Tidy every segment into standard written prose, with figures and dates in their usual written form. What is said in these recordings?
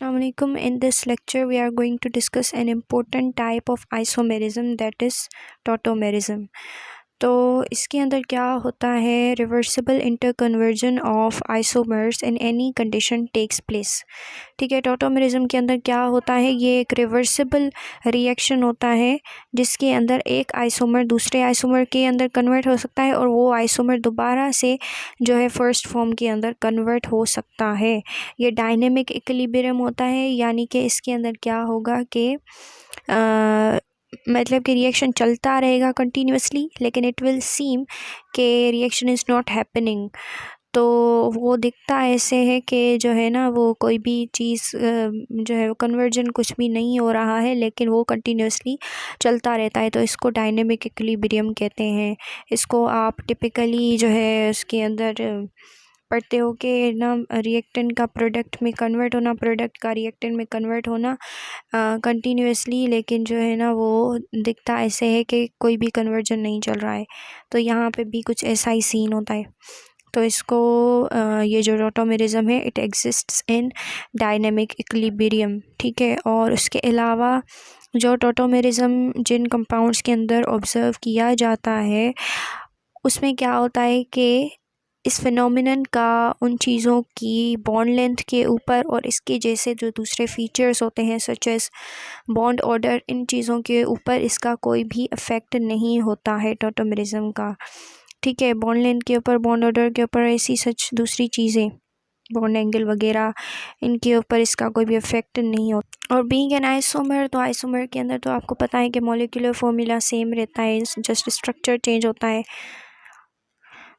Assalamualaikum. In this lecture, we are going to discuss an important type of isomerism, that is tautomerism. तो इसके अंदर क्या होता है, reversible interconversion of isomers in any condition takes place. ठीक है, tautomerism के अंदर क्या होता है, ये एक रिवर्सिबल रिएक्शन होता है जिसके अंदर एक आइसोमर दूसरे आइसोमर के अंदर कन्वर्ट हो सकता है और वो आइसोमर दोबारा से जो है फर्स्ट फॉर्म के अंदर कन्वर्ट हो सकता है। ये डायनेमिक इक्विलिब्रियम होता है, यानी कि इसके अंदर क्या होगा कि मतलब कि रिएक्शन चलता रहेगा कंटिन्यूसली, लेकिन इट विल सीम कि रिएक्शन इज़ नॉट हैपनिंग। तो वो दिखता ऐसे है कि जो है ना, वो कोई भी चीज़ जो है वो कन्वर्जन कुछ भी नहीं हो रहा है, लेकिन वो कंटिन्यूसली चलता रहता है। तो इसको डायनेमिक इक्विलिब्रियम कहते हैं। इसको आप टिपिकली जो है उसके अंदर पढ़ते हो कि ना, रिएक्टेंट का प्रोडक्ट में कन्वर्ट होना, प्रोडक्ट का रिएक्टेंट में कन्वर्ट होना कंटिन्यूसली, लेकिन जो है ना वो दिखता ऐसे है कि कोई भी कन्वर्जन नहीं चल रहा है। तो यहाँ पे भी कुछ ऐसा ही सीन होता है। तो इसको ये जो टॉटोमेरिज्म है, it exists in dynamic equilibrium. ठीक है, और उसके अलावा जो टॉटोमेरिज्म जिन कंपाउंड्स के अंदर ऑब्ज़र्व किया जाता है, उसमें क्या होता है कि इस फिनोमिनन का उन चीज़ों की बॉन्ड लेंथ के ऊपर और इसके जैसे जो दूसरे फीचर्स होते हैं सच एस बॉन्ड ऑर्डर, इन चीज़ों के ऊपर इसका कोई भी इफ़ेक्ट नहीं होता है टॉटोमेरिज्म का। ठीक है, बॉन्ड लेंथ के ऊपर, बॉन्ड ऑर्डर के ऊपर, ऐसी सच दूसरी चीज़ें, बॉन्ड एंगल वगैरह, इनके ऊपर इसका कोई भी इफ़ेक्ट नहीं होता। और बीइंग एन आइसोमर, तो आइसोमर के अंदर तो आपको पता है कि मॉलिक्यूलर फॉर्मूला सेम रहता है, जस्ट स्ट्रक्चर चेंज होता है।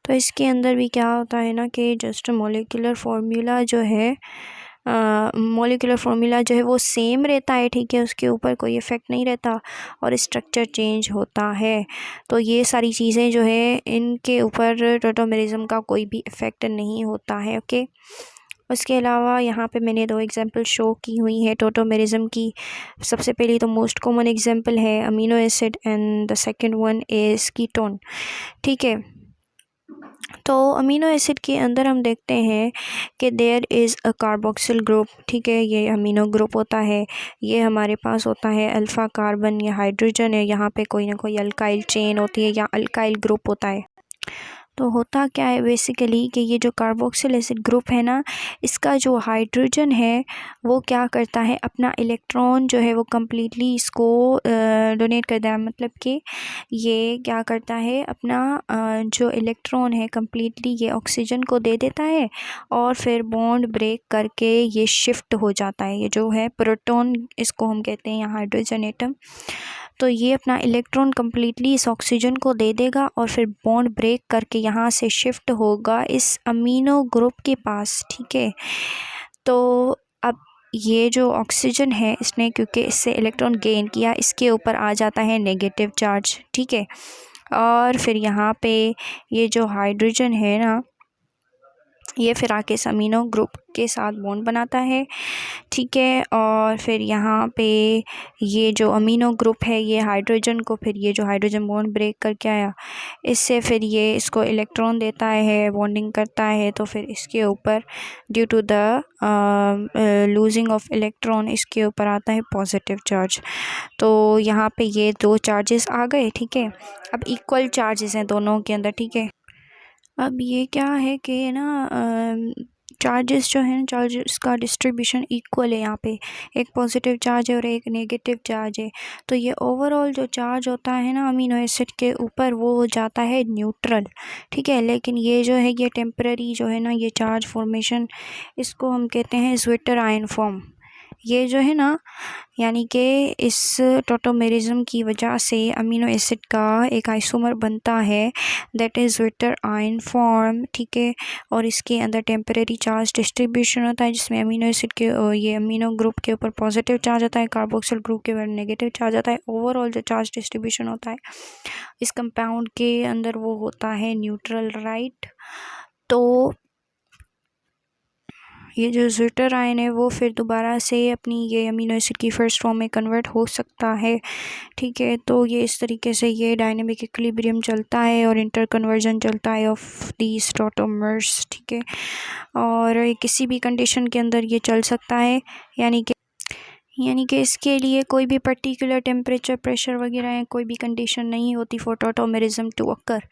तो इसके अंदर भी क्या होता है ना कि जस्ट मॉलिक्यूलर फार्मूला जो है वो सेम रहता है। ठीक है, उसके ऊपर कोई इफ़ेक्ट नहीं रहता और स्ट्रक्चर चेंज होता है। तो ये सारी चीज़ें जो है, इनके ऊपर टॉटोमेरिज्म का कोई भी इफ़ेक्ट नहीं होता है। ओके, उसके अलावा यहाँ पे मैंने 2 एग्जांपल शो की हुई है टॉटोमेरिज्म की। सबसे पहली तो मोस्ट कॉमन एग्जांपल है amino acid and the second one is ketone. ठीक है, तो अमीनो एसिड के अंदर हम देखते हैं कि there is a carboxyl group. ठीक है, ये अमीनो ग्रुप होता है, ये हमारे पास होता है अल्फ़ा कार्बन या हाइड्रोजन है, यहाँ पे कोई ना कोई अल्काइल चेन होती है या अल्काइल ग्रुप होता है। तो होता क्या है बेसिकली कि ये जो कार्बोक्सिल एसिड ग्रुप है ना, इसका जो हाइड्रोजन है वो क्या करता है, अपना इलेक्ट्रॉन जो है वो कम्प्लीटली इसको डोनेट करता है। मतलब कि ये क्या करता है, अपना जो इलेक्ट्रॉन है कम्प्लीटली ये ऑक्सीजन को दे देता है और फिर बॉन्ड ब्रेक करके ये शिफ्ट हो जाता है। ये जो है प्रोटॉन, इसको हम कहते हैं यहाँ हाइड्रोजन एटम। तो ये अपना इलेक्ट्रॉन कम्प्लीटली इस ऑक्सीजन को दे देगा और फिर बॉन्ड ब्रेक करके यहाँ से शिफ्ट होगा इस अमीनो ग्रुप के पास। ठीक है, तो अब ये जो ऑक्सीजन है, इसने क्योंकि इससे इलेक्ट्रॉन गेन किया, इसके ऊपर आ जाता है नेगेटिव चार्ज। ठीक है, और फिर यहाँ पे ये जो हाइड्रोजन है ना, ये फिर आके इस अमीनो ग्रुप के साथ बॉन्ड बनाता है। ठीक है, और फिर यहाँ पे ये जो अमीनो ग्रुप है, ये हाइड्रोजन को, फिर ये जो हाइड्रोजन बॉन्ड ब्रेक करके आया, इससे फिर ये इसको इलेक्ट्रॉन देता है, बॉन्डिंग करता है। तो फिर इसके ऊपर due to the losing of electron, इसके ऊपर आता है पॉजिटिव चार्ज। तो यहाँ पे ये 2 चार्जेस आ गए। ठीक है, अब इक्वल चार्जेस हैं दोनों के अंदर। ठीक है, अब ये क्या है कि ना, चार्जेस जो हैं, चार्जेस का डिस्ट्रीब्यूशन इक्वल है। यहाँ पे एक पॉजिटिव चार्ज है और एक नेगेटिव चार्ज है। तो ये ओवरऑल जो चार्ज होता है ना अमीनो एसिड के ऊपर, वो हो जाता है न्यूट्रल। ठीक है, लेकिन ये जो है, ये टेम्पररी जो है ना, ये चार्ज फॉर्मेशन, इसको हम कहते हैं ज्विटर आयन फॉर्म। ये जो है ना, यानी कि इस टॉटोमेरिज्म की वजह से अमीनो एसिड का एक आइसोमर बनता है, that is zwitter ion form. ठीक है, और इसके अंदर टेम्परेरी चार्ज डिस्ट्रीब्यूशन होता है, जिसमें अमीनो एसिड के ये अमीनो ग्रुप के ऊपर पॉजिटिव चार्ज आता है, कार्बोक्सिल ग्रुप के ऊपर नेगेटिव चार्ज आता है। ओवरऑल जो चार्ज डिस्ट्रीब्यूशन होता है इस कंपाउंड के अंदर, वो होता है न्यूट्रल, राइट। तो ये जो ज़्विटर आयन है वो फिर दोबारा से अपनी ये अमीनो एसिड की फर्स्ट फॉर्म में कन्वर्ट हो सकता है। ठीक है, तो ये इस तरीके से ये डायनेमिक इक्विलिब्रियम चलता है और इंटर कन्वर्जन चलता है ऑफ दीज टॉटोमर्स। ठीक है, और किसी भी कंडीशन के अंदर ये चल सकता है, यानी कि इसके लिए कोई भी पर्टिकुलर टेम्परेचर, प्रेशर वगैरह कोई भी कंडीशन नहीं होती फॉर टॉटोमेरिज्म टू अकर।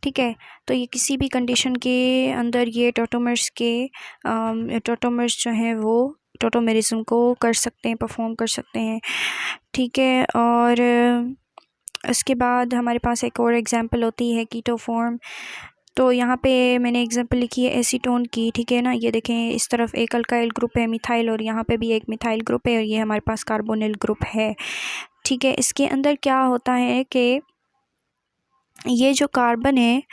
ठीक है, तो ये किसी भी कंडीशन के अंदर ये टॉटोमर्स जो हैं वो टॉटोमेरिज्म को कर सकते हैं, परफॉर्म कर सकते हैं। ठीक है, और इसके बाद हमारे पास एक और एग्जांपल होती है कीटोफॉर्म। तो यहाँ पे मैंने एग्जांपल लिखी है एसीटोन की। ठीक है ना, ये देखें इस तरफ एक अल्काइल ग्रुप है मिथाइल, और यहाँ पे भी एक मिथाइल ग्रुप है, और ये हमारे पास कार्बोनिल ग्रुप है। ठीक है, इसके अंदर क्या होता है कि ये जो कार्बन है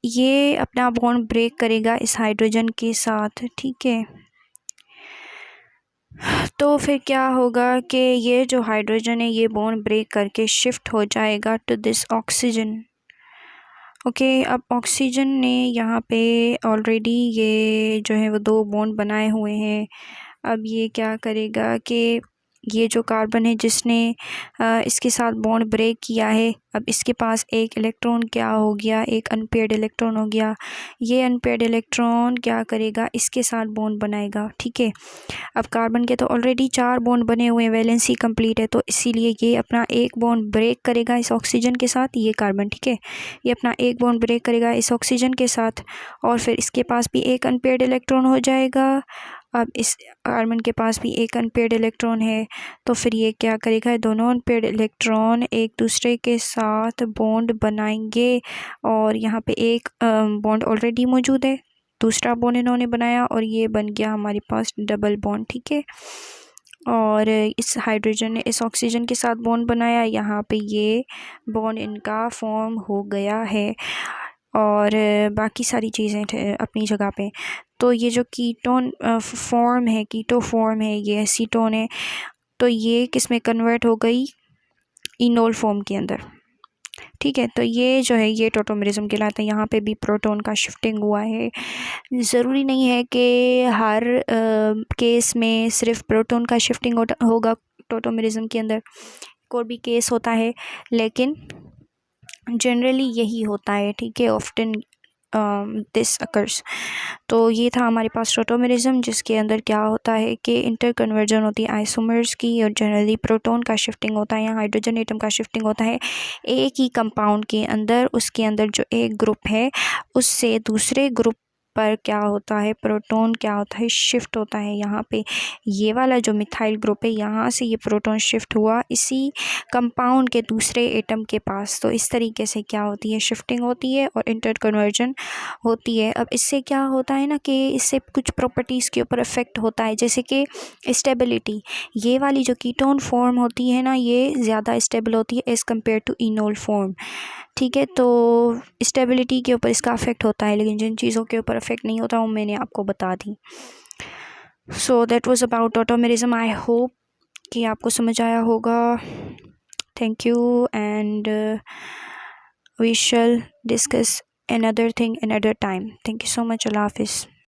ये अपना बॉन्ड ब्रेक करेगा इस हाइड्रोजन के साथ। ठीक है, तो फिर क्या होगा कि ये जो हाइड्रोजन है ये बॉन्ड ब्रेक करके शिफ्ट हो जाएगा टू दिस ऑक्सीजन। ओके, अब ऑक्सीजन ने यहाँ पे ऑलरेडी ये जो है वो 2 बॉन्ड बनाए हुए हैं। अब ये क्या करेगा कि ये जो कार्बन है जिसने इसके साथ बॉन्ड ब्रेक किया है, अब इसके पास एक इलेक्ट्रॉन क्या हो गया, एक अनपेयर्ड इलेक्ट्रॉन हो गया। ये अनपेयर्ड इलेक्ट्रॉन क्या करेगा, इसके साथ बॉन्ड बनाएगा। ठीक है, अब कार्बन के तो ऑलरेडी 4 बॉन्ड बने हुए हैं, वैलेंसी कंप्लीट है, तो इसीलिए ये अपना एक बॉन्ड ब्रेक करेगा इस ऑक्सीजन के साथ, ये कार्बन। ठीक है, ये अपना एक बॉन्ड ब्रेक करेगा इस ऑक्सीजन के साथ, और फिर इसके पास भी एक अनपेयर्ड इलेक्ट्रॉन हो जाएगा। अब इस कार्बन के पास भी एक अनपेयर्ड इलेक्ट्रॉन है, तो फिर ये क्या करेगा, दोनों अनपेयर्ड इलेक्ट्रॉन एक दूसरे के साथ बॉन्ड बनाएंगे, और यहाँ पे एक बॉन्ड ऑलरेडी मौजूद है, दूसरा बॉन्ड इन्होंने बनाया, और ये बन गया हमारे पास डबल बॉन्ड। ठीक है, और इस हाइड्रोजन ने इस ऑक्सीजन के साथ बॉन्ड बनाया, यहाँ पे ये बॉन्ड इनका फॉर्म हो गया है, और बाकी सारी चीज़ें अपनी जगह पे। तो ये जो कीटोन फॉर्म है, कीटो फॉर्म है, ये एसीटोन है, तो ये किस में कन्वर्ट हो गई, इनोल फॉर्म के अंदर। ठीक है, तो ये जो है ये टॉटोमेरिज्म कहलाता है। यहाँ पे भी प्रोटॉन का शिफ्टिंग हुआ है। ज़रूरी नहीं है कि हर केस में सिर्फ प्रोटॉन का शिफ्टिंग होगा टॉटोमेरिज्म के अंदर, कोई भी केस होता है, लेकिन जनरली यही होता है। ठीक है, ऑफ्टन दिस अकर्स। तो ये था हमारे पास टॉटोमेरिज्म, जिसके अंदर क्या होता है कि इंटर कन्वर्जन होती है आइसोमर्स की, और जनरली प्रोटॉन का शिफ्टिंग होता है या हाइड्रोजन एटम का शिफ्टिंग होता है एक ही कंपाउंड के अंदर। उसके अंदर जो एक ग्रुप है उससे दूसरे ग्रुप पर क्या होता है, प्रोटॉन क्या होता है, शिफ्ट होता है। यहाँ पे ये वाला जो मिथाइल ग्रुप है, यहाँ से ये प्रोटॉन शिफ्ट हुआ इसी कंपाउंड के दूसरे एटम के पास। तो इस तरीके से क्या होती है, शिफ्टिंग होती है और इंटर कन्वर्जन होती है। अब इससे क्या होता है ना कि इससे कुछ प्रॉपर्टीज़ के ऊपर इफ़ेक्ट होता है, जैसे कि स्टेबिलिटी। ये वाली जो कीटोन फॉर्म होती है ना, ये ज़्यादा स्टेबल होती है as compare to enol form. ठीक है, तो स्टेबिलिटी के ऊपर इसका अफेक्ट होता है, लेकिन जिन चीज़ों के ऊपर अफेक्ट नहीं होता वो मैंने आपको बता दी। So that was about tautomerism. I hope कि आपको समझ आया होगा। Thank you, and we shall discuss another thing another time. Thank you so much. Allah Hafiz.